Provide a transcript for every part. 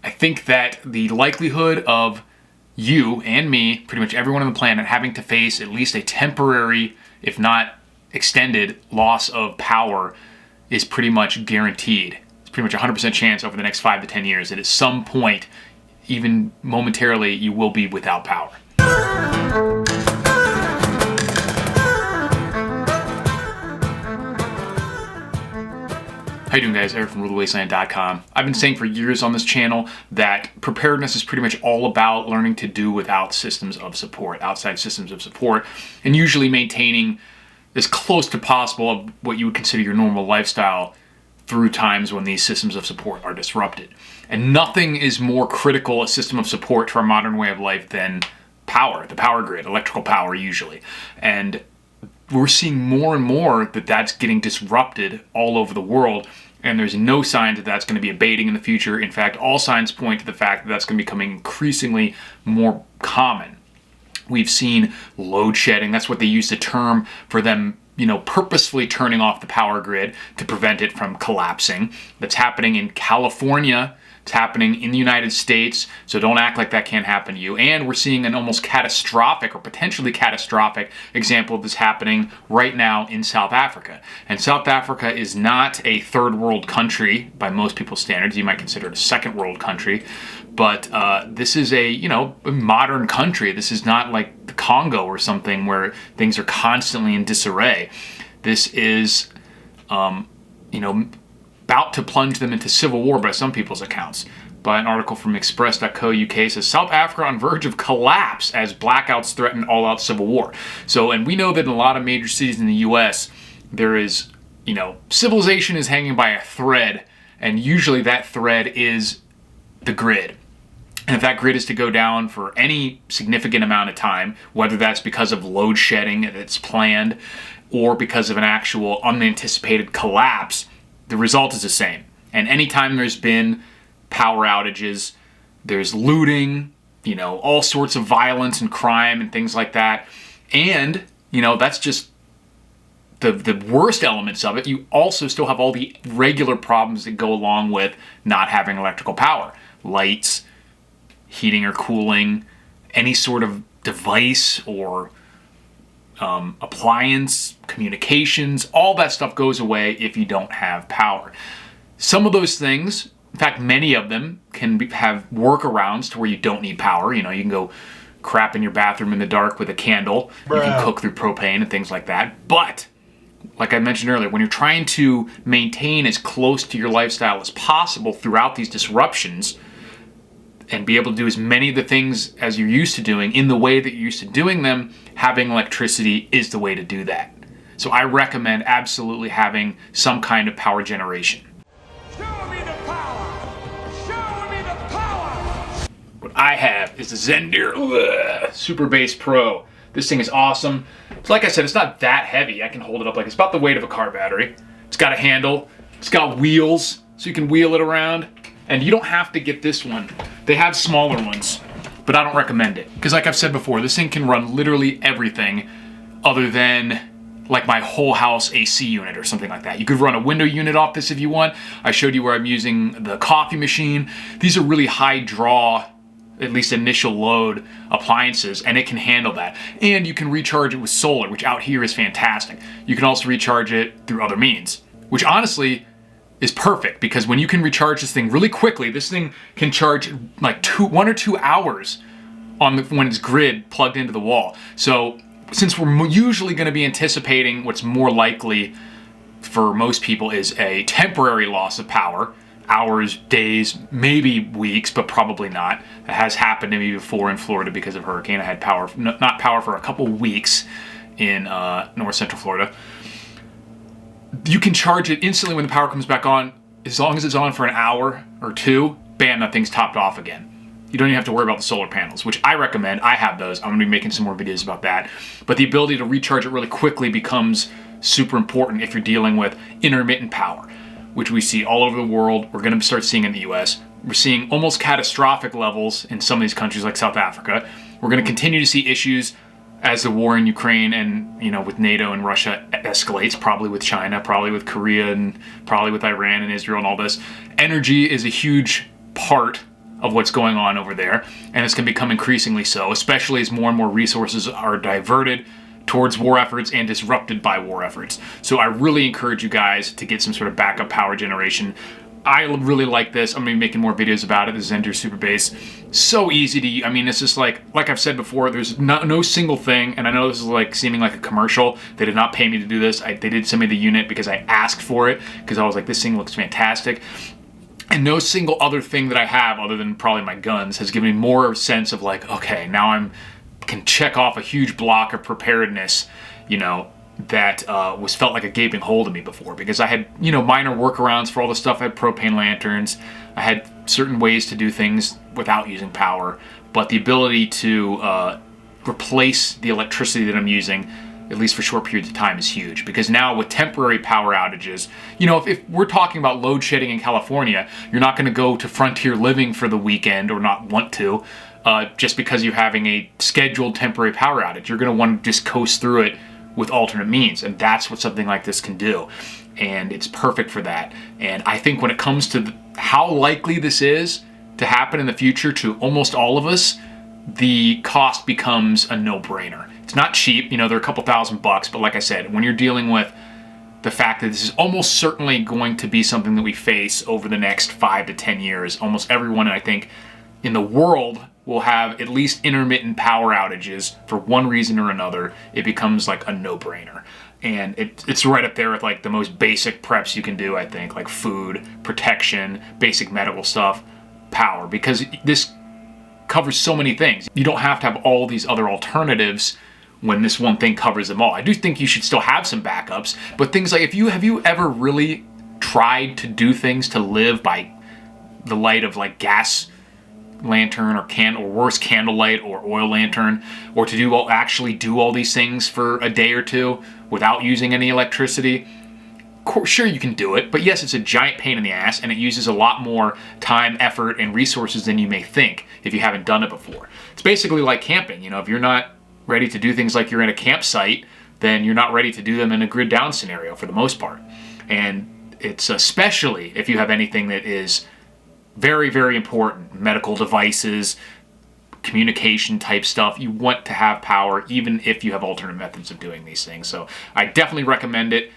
I think that the likelihood of you and me, pretty much everyone on the planet, having to face at least a temporary, if not extended, loss of power is pretty much guaranteed. It's pretty much a 100% chance over the next 5 to 10 years that at some point, even momentarily, you will be without power. How you doing, guys? Eric from RuleTheWasteland.com. I've been saying for years on this channel that preparedness is pretty much all about learning to do without systems of support, outside systems of support, and usually maintaining as close to possible of what you would consider your normal lifestyle through times when these systems of support are disrupted. And nothing is more critical a system of support to our modern way of life than power, the power grid, electrical power usually. And we're seeing more and more that that's getting disrupted all over the world, and there's no signs that that's going to be abating in the future. In fact, all signs point to the fact that that's going to be becoming increasingly more common. We've seen load shedding. That's what they use the term for them, purposefully turning off the power grid to prevent it from collapsing. That's happening in California. It's happening in the United States, so don't act like that can't happen to you. And we're seeing an almost catastrophic or potentially catastrophic example of this happening right now in South Africa. And South Africa is not a third world country by most people's standards. You might consider it a second world country. But this is a modern country. This is not like the Congo or something where things are constantly in disarray. This is, about to plunge them into civil war by some people's accounts. By an article from express.co.uk says South Africa on verge of collapse as blackouts threaten all-out civil war. So, and we know that in a lot of major cities in the U.S., there is, civilization is hanging by a thread, and usually that thread is the grid. And if that grid is to go down for any significant amount of time, whether that's because of load shedding that's planned or because of an actual unanticipated collapse, the result is the same. And anytime there's been power outages, there's looting, all sorts of violence and crime and things like that. And, that's just the worst elements of it. You also still have all the regular problems that go along with not having electrical power. Lights, heating or cooling, any sort of device or appliance, communications, all that stuff goes away if you don't have power. Some of those things, in fact, many of them have workarounds to where you don't need power. You can go crap in your bathroom in the dark with a candle. You can cook through propane and things like that. But, like I mentioned earlier, when you're trying to maintain as close to your lifestyle as possible throughout these disruptions, and be able to do as many of the things as you're used to doing in the way that you're used to doing them, having electricity is the way to do that. So I recommend absolutely having some kind of power generation. Show me the power! Show me the power! What I have is the Zendir Super Bass Pro. This thing is awesome. So like I said, it's not that heavy. I can hold it up like it's about the weight of a car battery. It's got a handle. It's got wheels, so you can wheel it around. And you don't have to get this one. They have smaller ones, but I don't recommend it. Because like I've said before, this thing can run literally everything other than like my whole house AC unit or something like that. You could run a window unit off this if you want. I showed you where I'm using the coffee machine. These are really high draw, at least initial load appliances, and it can handle that. And you can recharge it with solar, which out here is fantastic. You can also recharge it through other means, which honestly is perfect, because when you can recharge this thing really quickly, this thing can charge like 1 or 2 hours when it's grid plugged into the wall. So since we're usually going to be anticipating what's more likely for most people is a temporary loss of power, hours, days, maybe weeks, but probably not. It has happened to me before in Florida because of hurricane. I had power, not power for a couple weeks in north central Florida. You can charge it instantly when the power comes back on. As long as it's on for an hour or two, bam, that thing's topped off again. You don't even have to worry about the solar panels, which I recommend. I have those. I'm going to be making some more videos about that. But the ability to recharge it really quickly becomes super important if you're dealing with intermittent power, which we see all over the world. We're going to start seeing in the US. We're seeing almost catastrophic levels in some of these countries like South Africa. We're going to continue to see issues as the war in Ukraine and, with NATO and Russia escalates, probably with China, probably with Korea, and probably with Iran and Israel and all this. Energy is a huge part of what's going on over there, and it's going to become increasingly so, especially as more and more resources are diverted towards war efforts and disrupted by war efforts. So I really encourage you guys to get some sort of backup power generation. I really like this. I'm going to be making more videos about it, the Zendir Super Base. So easy to use. I mean, it's just like I've said before, there's no single thing, and I know this is like seeming like a commercial. They did not pay me to do this. They did send me the unit because I asked for it, because I was like, this thing looks fantastic. And no single other thing that I have, other than probably my guns, has given me more sense of like, okay, now can check off a huge block of preparedness, that was felt like a gaping hole to me before, because I had, minor workarounds for all the stuff. I had propane lanterns. I had certain ways to do things without using power, but the ability to replace the electricity that I'm using, at least for short periods of time, is huge. Because now with temporary power outages, if we're talking about load shedding in California, you're not going to go to Frontier Living for the weekend, or not want to, just because you're having a scheduled temporary power outage. You're going to want to just coast through it with alternate means, and that's what something like this can do, and it's perfect for that. And I think when it comes to how likely this is to happen in the future to almost all of us, the cost becomes a no-brainer. It's not cheap, they're a couple $1,000, but like I said, when you're dealing with the fact that this is almost certainly going to be something that we face over the next 5 to 10 years, almost everyone, I think, in the world will have at least intermittent power outages for one reason or another. It becomes like a no-brainer. And it's right up there with like the most basic preps you can do, I think, like food, protection, basic medical stuff, power, because this covers so many things. You don't have to have all these other alternatives when this one thing covers them all. I do think you should still have some backups, but things like, have you ever really tried to do things to live by the light of like gas lantern or worse, candlelight or oil lantern, or to actually do all these things for a day or two without using any electricity? Sure, you can do it, but yes, it's a giant pain in the ass, and it uses a lot more time, effort, and resources than you may think if you haven't done it before. It's basically like camping. If you're not ready to do things like you're in a campsite, then you're not ready to do them in a grid down scenario for the most part. And it's especially if you have anything that is very, very important, medical devices, communication type stuff. You want to have power even if you have alternate methods of doing these things. So I definitely recommend it.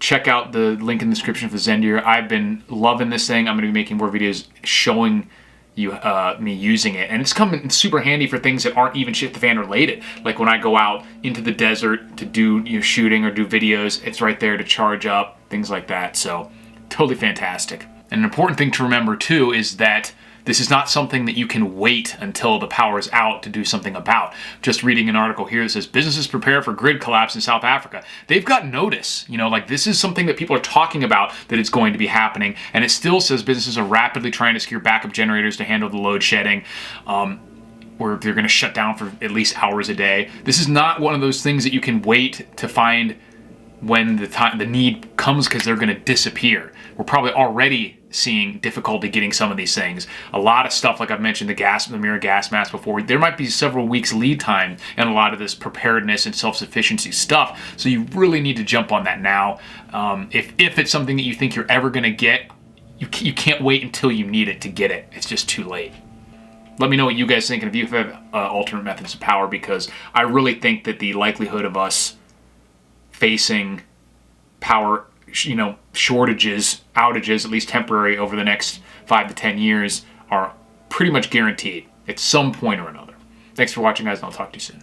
Check out the link in the description for Zendir. I've been loving this thing. I'm going to be making more videos showing you me using it, and it's coming super handy for things that aren't even shit the fan related. Like when I go out into the desert to do shooting or do videos, it's right there to charge up, things like that. So totally fantastic. And an important thing to remember too is that this is not something that you can wait until the power is out to do something about. Just reading an article here that says businesses prepare for grid collapse in South Africa. They've got notice. This is something that people are talking about, that it's going to be happening. And it still says businesses are rapidly trying to secure backup generators to handle the load shedding. Or they're going to shut down for at least hours a day. This is not one of those things that you can wait to find when the need comes, because they're going to disappear. We're probably already seeing difficulty getting some of these things. A lot of stuff, like I've mentioned, the mirror gas mask before, there might be several weeks lead time in a lot of this preparedness and self-sufficiency stuff. So you really need to jump on that now. If it's something that you think you're ever going to get, you can't wait until you need it to get it. It's just too late. Let me know what you guys think, and if you have alternate methods of power, because I really think that the likelihood of us facing power shortages, outages, at least temporary, over the next 5 to 10 years are pretty much guaranteed at some point or another. Thanks for watching, guys, and I'll talk to you soon.